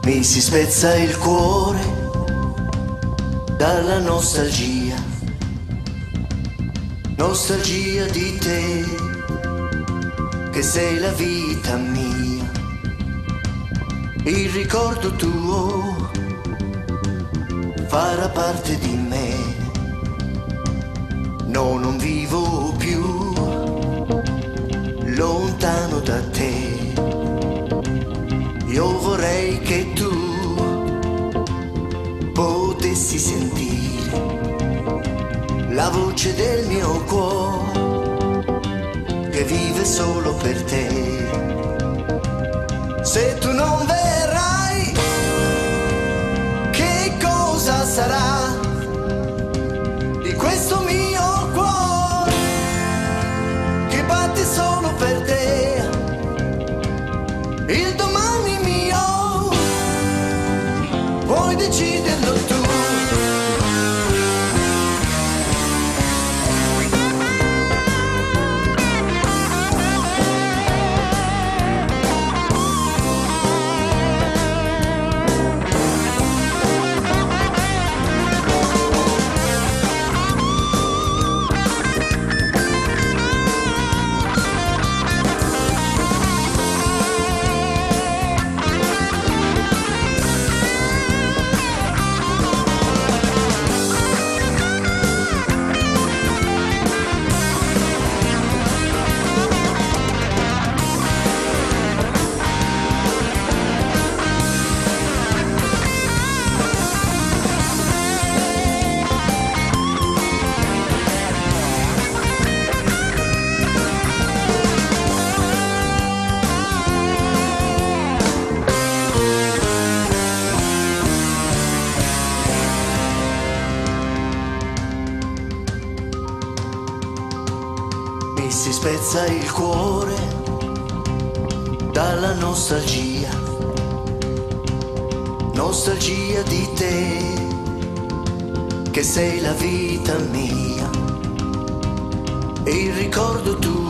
Mi si spezza il cuore dalla nostalgia, nostalgia di te, che sei la vita mia, il ricordo tuo farà parte di me. No, non vivo più lontano da te. Io vorrei che tu potessi sentire la voce del mio cuore che vive solo per te. Se tu non verrai, che cosa sarà di questo mio cuore che batte solo per te? Il domani mio puoi deciderlo tu. Mi si spezza il cuore dalla nostalgia, nostalgia di te, che sei la vita mia, e il ricordo tuo